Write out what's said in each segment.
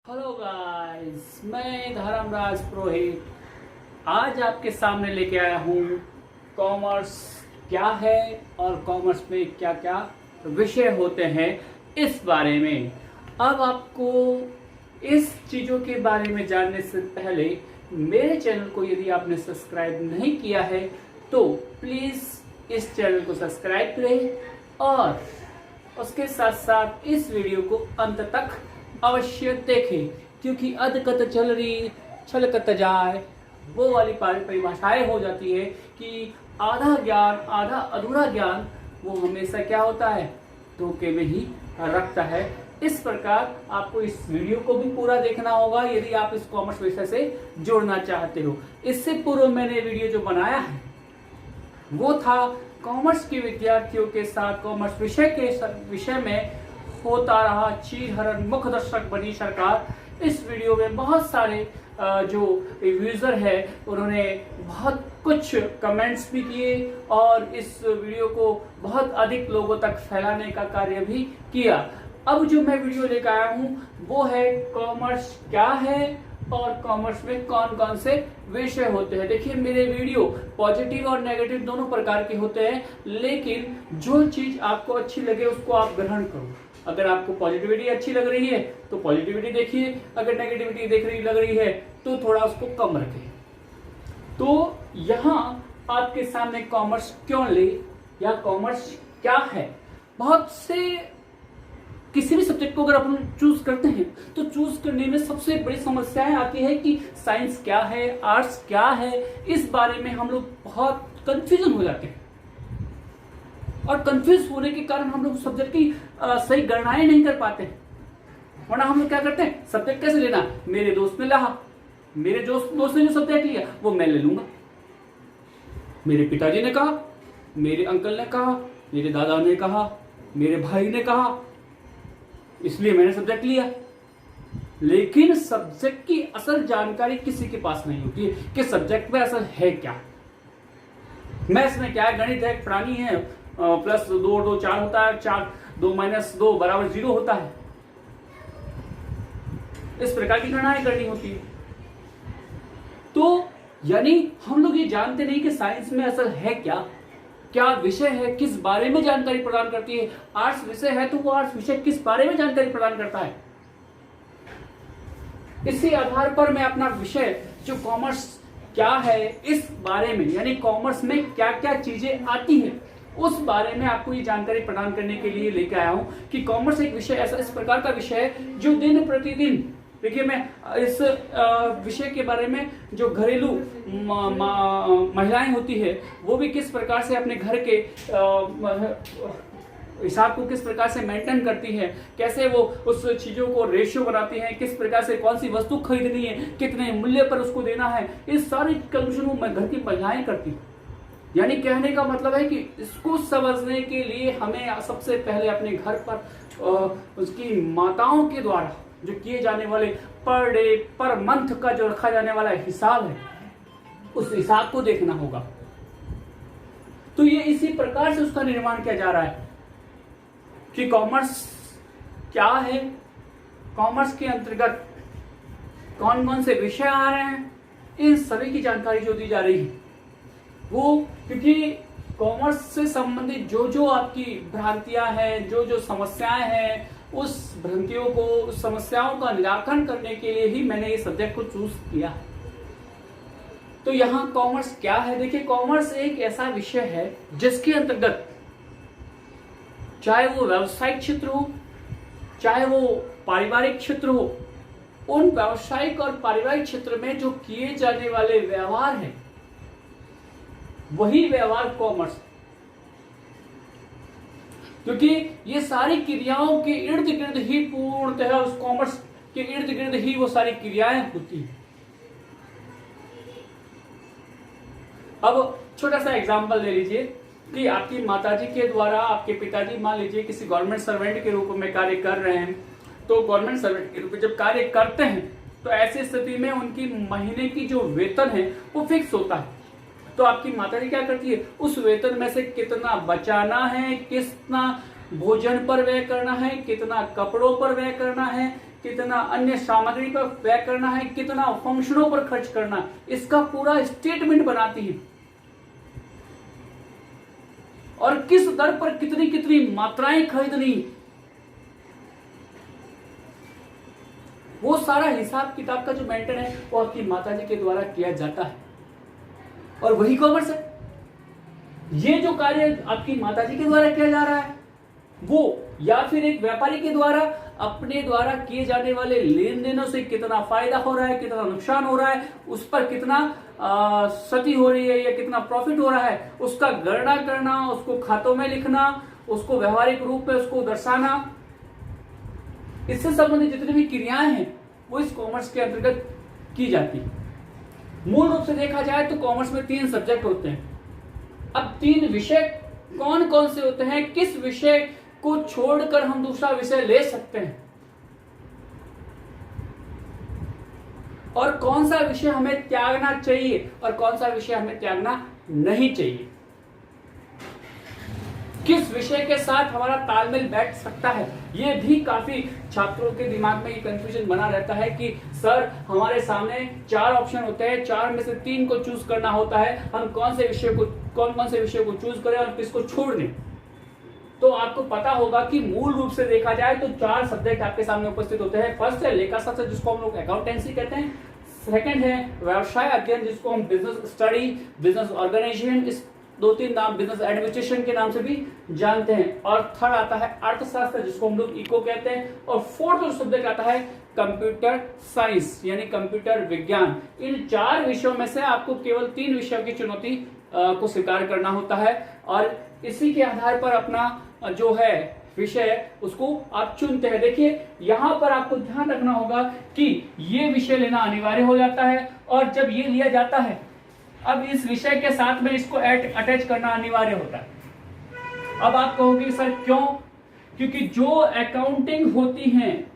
Hello guys, मैं धर्मराज पुरोहित आज आपके सामने लेके आया हूँ कॉमर्स क्या है और कॉमर्स में क्या क्या विषय होते हैं इस बारे में। अब आपको इस चीज़ों के बारे में जानने से पहले मेरे चैनल को यदि आपने सब्सक्राइब नहीं किया है तो प्लीज़ इस चैनल को सब्सक्राइब करें और उसके साथ साथ इस वीडियो को अंत तक अवश्य देखें, क्योंकि अधकत चल रही छलकत जाए वो वाली परिभाषाएं हो जाती है कि आधा ज्ञान आधा अधूरा ज्ञान वो हमेशा क्या होता है, धोखे में ही रखता है। इस प्रकार आपको इस वीडियो को भी पूरा देखना होगा यदि आप इस कॉमर्स विषय से जुड़ना चाहते हो। इससे पूर्व मैंने वीडियो जो बनाया है वो था कॉमर्स के विद्यार्थियों के साथ कॉमर्स विषय में होता रहा चीरहरण मुख दर्शक बनी सरकार। इस वीडियो में बहुत सारे जो यूजर है उन्होंने बहुत कुछ कमेंट्स भी किए और इस वीडियो को बहुत अधिक लोगों तक फैलाने का कार्य भी किया। अब जो मैं वीडियो लेकर आया हूँ वो है कॉमर्स क्या है और कॉमर्स में कौन कौन से विषय होते हैं। देखिए, मेरे वीडियो पॉजिटिव और नेगेटिव दोनों प्रकार के होते हैं, लेकिन जो चीज आपको अच्छी लगे उसको आप ग्रहण करो। अगर आपको पॉजिटिविटी अच्छी लग रही है तो पॉजिटिविटी देखिए, अगर नेगेटिविटी लग रही है तो थोड़ा उसको कम रखें। तो यहाँ आपके सामने कॉमर्स क्यों ले या कॉमर्स क्या है। बहुत से किसी भी सब्जेक्ट को अगर अपन चूज करते हैं तो चूज करने में सबसे बड़ी समस्याएं आती है कि साइंस क्या है, आर्ट्स क्या है। इस बारे में हम लोग बहुत कंफ्यूजन हो जाते हैं और कंफ्यूज होने के कारण हम लोग सब्जेक्ट की सही गणनाएं नहीं कर पाते हैं। वरना हम लोग क्या करते हैं, सब्जेक्ट कैसे लेना, मेरे दोस्त ने लिया, मेरे दोस्त ने जो सब्जेक्ट लिया वो मैं ले लूंगा, मेरे पिताजी ने कहा, मेरे अंकल ने कहा, मेरे दादा ने कहा, मेरे भाई ने कहा, इसलिए मैंने सब्जेक्ट लिया। लेकिन सब्जेक्ट की असल जानकारी किसी के पास नहीं होती है कि सब्जेक्ट में असल है क्या। मैथ्स में क्या है, गणित है, प्राणी है, प्लस 2 और 2 4 होता है, 4 2 माइनस 2 बराबर 0 होता है। इस प्रकार की गणनाएं करनी होती है। तो यानी हम लोग ये जानते नहीं कि साइंस में असल है क्या, क्या विषय है, किस बारे में जानकारी प्रदान करती है। आर्ट्स विषय है तो वो आर्ट्स विषय किस बारे में जानकारी प्रदान करता है। इसी आधार पर मैं अपना विषय जो कॉमर्स क्या है इस बारे में, यानी कॉमर्स में क्या क्या चीजें आती हैं उस बारे में आपको ये जानकारी प्रदान करने के लिए लेकर आया हूं कि कॉमर्स एक विषय ऐसा इस प्रकार का विषय है जो दिन प्रतिदिन, देखिए मैं इस विषय के बारे में जो घरेलू महिलाएं होती है वो भी किस प्रकार से अपने घर के हिसाब को किस प्रकार से मेंटेन करती है, कैसे वो उस चीजों को रेशियो बनाती है, किस प्रकार से कौन सी वस्तु खरीदनी है, कितने मूल्य पर उसको देना है, इस सारी कैलकुलेशन वो घर की महिलाएं करती है। यानी कहने का मतलब है कि इसको समझने के लिए हमें सबसे पहले अपने घर पर उसकी माताओं के द्वारा जो किए जाने वाले पर डे पर मंथ का जो रखा जाने वाला हिसाब है उस हिसाब को देखना होगा। तो ये इसी प्रकार से उसका निर्माण किया जा रहा है कि कॉमर्स क्या है, कॉमर्स के अंतर्गत कौन कौन से विषय आ रहे हैं, इन सभी की जानकारी जो दी जा रही है वो, क्योंकि कॉमर्स से संबंधित जो जो आपकी भ्रांतियां हैं, जो जो समस्याएं हैं, उस भ्रांतियों को, उस समस्याओं का निराकरण करने के लिए ही मैंने इस सब्जेक्ट को चूज किया। तो यहाँ कॉमर्स क्या है, देखिए कॉमर्स एक ऐसा विषय है जिसके अंतर्गत चाहे वो व्यावसायिक क्षेत्र हो चाहे वो पारिवारिक क्षेत्र हो, उन व्यावसायिक और पारिवारिक क्षेत्र में जो किए जाने वाले व्यवहार हैं वही व्यवहार कॉमर्स, क्योंकि ये सारी क्रियाओं के इर्द गिर्द ही पूर्णतः उस कॉमर्स के इर्द गिर्द ही वो सारी क्रियाएं होती हैं। अब छोटा सा एग्जांपल ले लीजिए कि आपकी माताजी के द्वारा आपके पिताजी मान लीजिए किसी गवर्नमेंट सर्वेंट के रूप में कार्य कर रहे हैं। तो गवर्नमेंट सर्वेंट के रूप में जब कार्य करते हैं तो ऐसी स्थिति में उनकी महीने की जो वेतन है वो फिक्स होता है। तो आपकी माताजी क्या करती है, उस वेतन में से कितना बचाना है, कितना भोजन पर व्यय करना है, कितना कपड़ों पर व्यय करना है, कितना अन्य सामग्री पर व्यय करना है, कितना फंक्शनों पर खर्च करना है, इसका पूरा स्टेटमेंट बनाती है। और किस दर पर कितनी कितनी मात्राएं खरीदनी, वो सारा हिसाब किताब का जो मेंटेन है वो आपकी माताजी के द्वारा किया जाता है। और वही कॉमर्स है। ये जो कार्य आपकी माताजी के द्वारा किया जा रहा है वो, या फिर एक व्यापारी के द्वारा अपने द्वारा किए जाने वाले लेन देनों से कितना फायदा हो रहा है, कितना नुकसान हो रहा है, उस पर कितना क्षति हो रही है या कितना प्रॉफिट हो रहा है, उसका गणना करना, उसको खातों में लिखना, उसको व्यवहारिक रूप में उसको दर्शाना, इससे संबंधित जितनी भी क्रियाएं हैं वो इस कॉमर्स के अंतर्गत की जाती है। मूल रूप से देखा जाए तो कॉमर्स में 3 सब्जेक्ट होते हैं। अब 3 विषय कौन कौन से होते हैं, किस विषय को छोड़कर हम दूसरा विषय ले सकते हैं, और कौन सा विषय हमें त्यागना चाहिए और कौन सा विषय हमें त्यागना नहीं चाहिए, किस विषय के साथ हमारा तालमेल बैठ सकता है। ये भी काफी छात्रों के दिमाग में ये कंफ्यूजन बना रहता है कि सर हमारे सामने 4 ऑप्शन होते हैं, 4 में से 3 को चूज करना होता है, हम कौन कौन से विषय को चूज करें और किसको छोड़ दें। तो आपको पता होगा कि मूल रूप से देखा जाए तो 4 सब्जेक्ट आपके सामने उपस्थित होते हैं। फर्स्ट है लेखा शास्त्र, जिसको हम लोग अकाउंटेंसी कहते हैं। सेकंड है व्यवसाय अध्ययन, जिसको हम बिजनेस स्टडी, बिजनेस ऑर्गेनाइजेशन, इस 2-3 नाम बिजनेस एडमिनिस्ट्रेशन के नाम से भी जानते हैं। और थर्ड आता है अर्थशास्त्र, जिसको हम लोग इको कहते हैं। और फोर्थ जो सब्जेक्ट आता है कंप्यूटर साइंस यानी कंप्यूटर विज्ञान। इन 4 विषयों में से आपको केवल 3 विषयों की चुनौती को स्वीकार करना होता है और इसी के आधार पर अपना जो है विषय उसको आप चुनते हैं। देखिए यहां पर आपको ध्यान रखना होगा कि ये विषय लेना अनिवार्य हो जाता है, और जब ये लिया जाता है अब इस विषय के साथ में इसको अटैच करना अनिवार्य होता है। अब आप कहोगे सर क्यों? क्योंकि जो अकाउंटिंग होती है,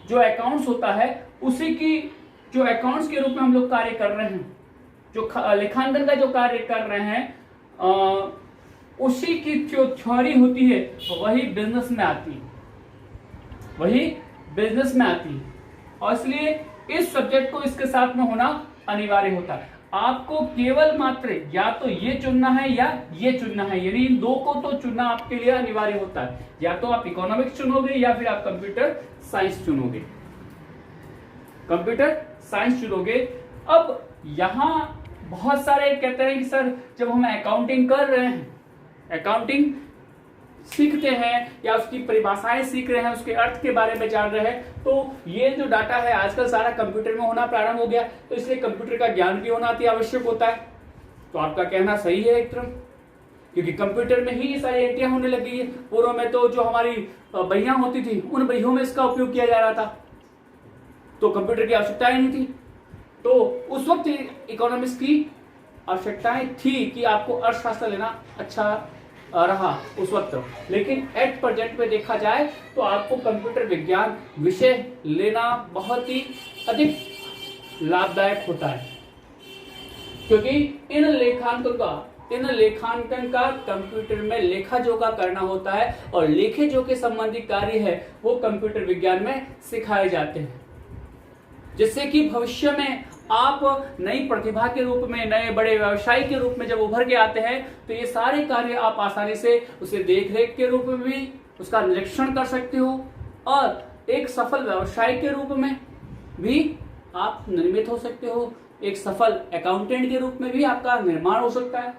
जो अकाउंट्स होता है, उसी की जो अकाउंट्स के रूप में हम लोग कार्य कर रहे हैं, जो लेखांकन का जो कार्य कर रहे हैं, उसी की जो थ्योरी होती है वही बिजनेस में आती है, वही बिजनेस में आती है। और इसलिए इस सब्जेक्ट को इसके साथ में होना अनिवार्य होता है। आपको केवल मात्र या तो ये चुनना है या ये चुनना है, यानी इन 2 को तो चुनना आपके लिए अनिवार्य होता है। या तो आप इकोनॉमिक्स चुनोगे या फिर आप कंप्यूटर साइंस चुनोगे, कंप्यूटर साइंस चुनोगे। अब यहां बहुत सारे कहते हैं कि सर जब हम अकाउंटिंग कर रहे हैं, अकाउंटिंग सीखते हैं या उसकी परिभाषाएं सीख रहे हैं, उसके अर्थ के बारे में जान रहे हैं, तो ये जो डाटा है आजकल सारा कंप्यूटर में होना प्रारंभ हो गया, तो इसलिए कंप्यूटर का ज्ञान भी होना अति आवश्यक होता है। तो आपका कहना सही है एक तरफ, क्योंकि कंप्यूटर में ही ये सारी एंट्रियां होने लगी है। पूर्व में तो जो हमारी बहियां होती थी उन बहियों में इसका उपयोग किया जा रहा था, तो कंप्यूटर की आवश्यकता ही नहीं थी। तो उस वक्त इकोनॉमिक्स की आवश्यकताएं थी कि आपको अर्थशास्त्र लेना अच्छा रहा उस वक्त, लेकिन एट प्रेजेंट में देखा जाए तो आपको कंप्यूटर विज्ञान विषय लेना बहुत ही अधिक लाभदायक होता है, क्योंकि इन लेखांकन का कंप्यूटर में लेखा जोखा करना होता है और लेखे जोखे संबंधी कार्य है वो कंप्यूटर विज्ञान में सिखाए जाते हैं, जिससे कि भविष्य में आप नई प्रतिभा के रूप में, नए बड़े व्यवसायी के रूप में जब उभर के आते हैं तो ये सारे कार्य आप आसानी से उसे देखरेख के रूप में भी उसका निरीक्षण कर सकते हो और एक सफल व्यवसायी के रूप में भी आप निर्मित हो सकते हो, एक सफल अकाउंटेंट के रूप में भी आपका निर्माण हो सकता है।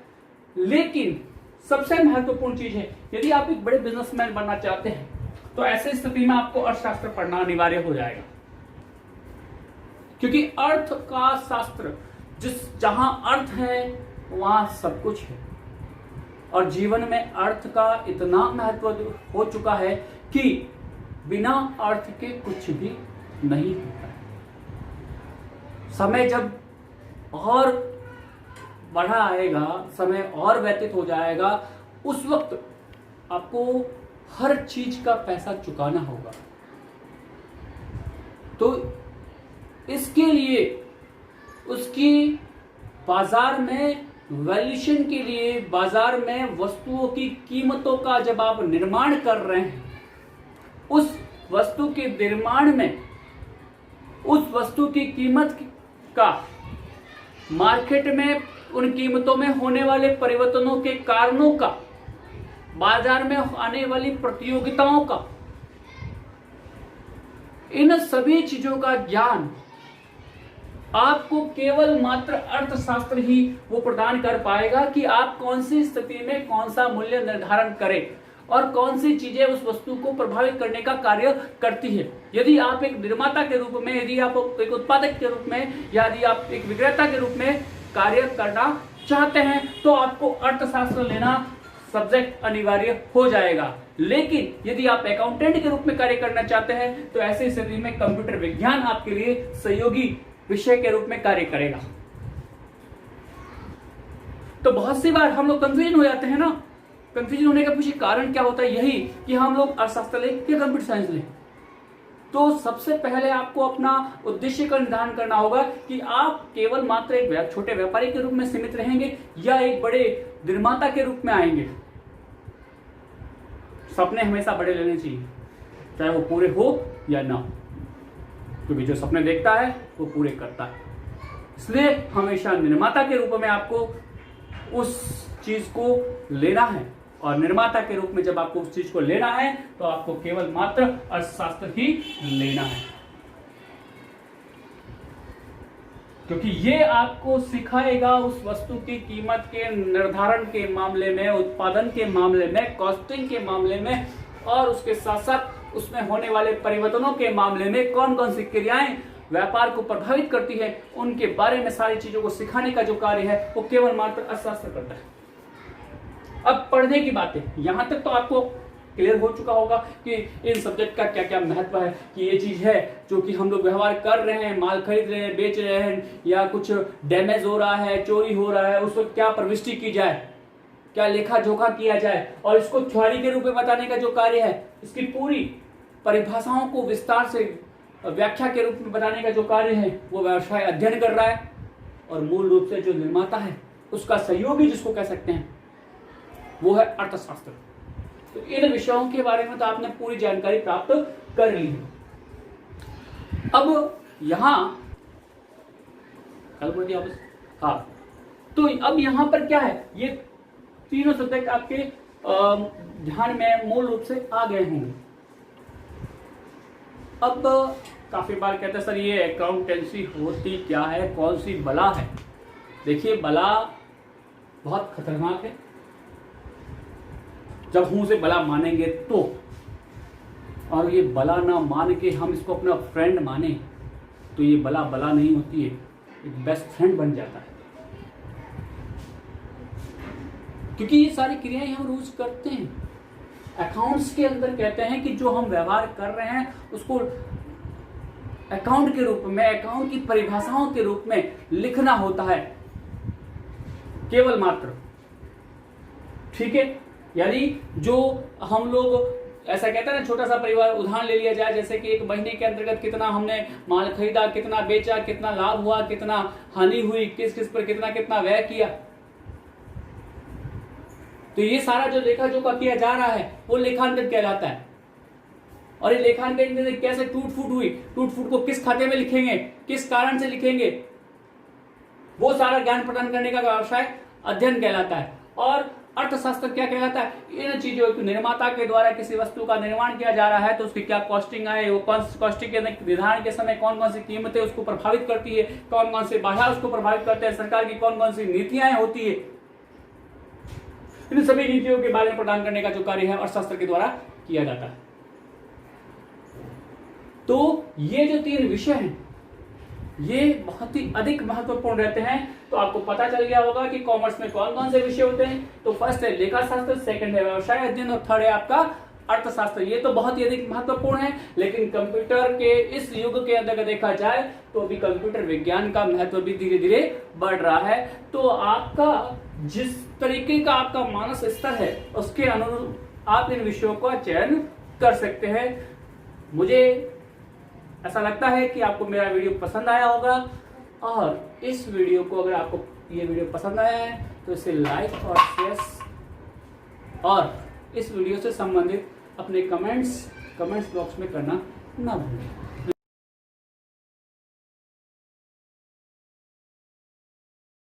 लेकिन सबसे महत्वपूर्ण चीज है, यदि आप एक बड़े बिजनेसमैन बनना चाहते हैं तो ऐसी स्थिति में आपको अर्थशास्त्र पढ़ना अनिवार्य हो जाएगा, क्योंकि अर्थ का शास्त्र, जहां अर्थ है वहां सब कुछ है, और जीवन में अर्थ का इतना महत्व हो चुका है कि बिना अर्थ के कुछ भी नहीं होता है। समय जब और बढ़ा आएगा, समय और व्यतीत हो जाएगा, उस वक्त आपको हर चीज का पैसा चुकाना होगा। तो इसके लिए उसकी बाजार में वैल्यूएशन के लिए, बाजार में वस्तुओं की कीमतों का जब आप निर्माण कर रहे हैं, उस वस्तु के निर्माण में उस वस्तु की कीमत का मार्केट में उन कीमतों में होने वाले परिवर्तनों के कारणों का, बाजार में आने वाली प्रतियोगिताओं का, इन सभी चीजों का ज्ञान आपको केवल मात्र अर्थशास्त्र ही वो प्रदान कर पाएगा कि आप कौन सी स्थिति में कौन सा मूल्य निर्धारण करें और कौन सी चीजें उस वस्तु को प्रभावित करने का कार्य करती है। यदि आप एक निर्माता के रूप में, यदि आप एक उत्पादक के रूप में, या यदि आप एक विक्रेता के रूप में कार्य करना चाहते हैं तो आपको अर्थशास्त्र लेना सब्जेक्ट अनिवार्य हो जाएगा। लेकिन यदि आप अकाउंटेंट के रूप में कार्य करना चाहते हैं तो ऐसी स्थिति में कंप्यूटर विज्ञान आपके लिए सहयोगी विषय के रूप में कार्य करेगा। तो बहुत सी बार हम लोग कंफ्यूजन हो जाते हैं ना। कंफ्यूजन होने का पीछे कारण क्या होता है? यही कि हम लोग अर्थशास्त्र लें या कंप्यूटर साइंस लें। तो सबसे पहले आपको अपना उद्देश्य का निर्धारण करना होगा कि आप केवल मात्र एक छोटे व्यापारी के रूप में सीमित रहेंगे या एक बड़े निर्माता के रूप में आएंगे। सपने हमेशा बड़े लेने चाहिए, चाहे वो पूरे हो या ना हो, क्योंकि जो सपने देखता है वो पूरे करता है। इसलिए हमेशा निर्माता के रूप में आपको उस चीज को लेना है, और निर्माता के रूप में जब आपको उस चीज को लेना है तो आपको केवल मात्र अर्थशास्त्र ही लेना है, क्योंकि ये आपको सिखाएगा उस वस्तु की कीमत के निर्धारण के मामले में, उत्पादन के मामले में, कॉस्टिंग के मामले में, और उसके साथ साथ उसमें होने वाले परिवर्तनों के मामले में कौन कौन सी क्रियाएं व्यापार को प्रभावित करती है, उनके बारे में सारी चीजों को सिखाने का जो कार्य है वो केवल मात्र अर्थशास्त्र करता है। अब पढ़ने की बातें, यहां तक तो आपको क्लियर हो चुका होगा कि इन सब्जेक्ट का क्या क्या महत्व है, कि ये चीज है जो कि हम लोग व्यवहार कर रहे हैं, माल खरीद रहे हैं, बेच रहे हैं, या कुछ डैमेज हो रहा है, चोरी हो रहा है, उस वक्त क्या प्रविष्टि की जाए, क्या लेखा जोखा किया जाए, और इसको थ्योरी के रूप में बताने का जो कार्य है, इसकी पूरी परिभाषाओं को विस्तार से व्याख्या के रूप में बताने का जो कार्य है वो व्यवसाय अध्ययन कर रहा है। और मूल रूप से जो निर्माता है उसका सहयोगी जिसको कह सकते हैं वो है अर्थशास्त्र। तो इन विषयों के बारे में तो आपने पूरी जानकारी प्राप्त कर ली है। अब यहां हाँ, तो अब यहां पर क्या है, ये तीनों सब्जेक्ट आपके ध्यान में मूल रूप से आ गए होंगे। अब काफी बार कहते हैं सर ये अकाउंटेंसी होती क्या है, कौन सी बला है। देखिए बला बहुत खतरनाक है, जब मुंह से बला मानेंगे तो, और ये बला ना मान के हम इसको अपना फ्रेंड माने तो ये बला बला नहीं होती है, एक बेस्ट फ्रेंड बन जाता है। क्योंकि ये सारी क्रियाएं हम रोज करते हैं। अकाउंट्स के अंदर कहते हैं कि जो हम व्यवहार कर रहे हैं उसको अकाउंट के रूप में, अकाउंट की परिभाषाओं के रूप में लिखना होता है केवल मात्र। ठीक है, यानी जो हम लोग ऐसा कहते हैं ना, छोटा सा परिवार उदाहरण ले लिया जाए, जैसे कि एक महीने के अंतर्गत कितना हमने माल खरीदा, कितना बेचा, कितना लाभ हुआ, कितना हानि हुई, किस किस पर कितना कितना व्यय किया, तो ये सारा जो लेखा जोखा किया जा रहा है वो लेखांकन कहलाता है। और ये लेखांकन कैसे टूट फूट हुई, टूट फूट को किस खाते में लिखेंगे, किस कारण से लिखेंगे, वो सारा ज्ञान प्रदान करने का व्यवसाय अध्ययन कहलाता है। और अर्थशास्त्र क्या कहलाता है, इन चीजों को निर्माता के द्वारा किसी वस्तु का निर्माण किया जा रहा है तो उसकी क्या कॉस्टिंग है, वो कॉस्टिंग के निर्धारण के समय कौन कौन सी कीमतें उसको प्रभावित करती है, कौन कौन से बाधा उसको प्रभावित करते हैं, सरकार की कौन कौन सी नीतियां होती है, इन सभी नीतियों के बारे में प्रदान करने का जो कार्य है अर्थशास्त्र के द्वारा किया जाता है। तो ये जो तीन विषय हैं ये बहुत ही अधिक महत्वपूर्ण रहते हैं। तो आपको पता चल गया होगा कि कॉमर्स में कौन कौन से विषय होते हैं। तो फर्स्ट है लेखा शास्त्र, सेकंड है व्यवसाय अध्ययन, और थर्ड है आपका अर्थशास्त्र। ये तो बहुत ही अधिक महत्वपूर्ण है, लेकिन कंप्यूटर के इस युग के अंदर देखा जाए तो अभी कंप्यूटर विज्ञान का महत्व भी धीरे धीरे बढ़ रहा है। तो आपका जिस तरीके का आपका मानस स्तर है उसके अनुरूप आप इन विषयों का चयन कर सकते हैं। मुझे ऐसा लगता है कि आपको मेरा वीडियो पसंद आया होगा, और इस वीडियो को अगर आपको ये वीडियो पसंद आया है तो इसे लाइक और शेयर, और इस वीडियो से संबंधित अपने कमेंट्स कमेंट्स बॉक्स में करना ना भूलें।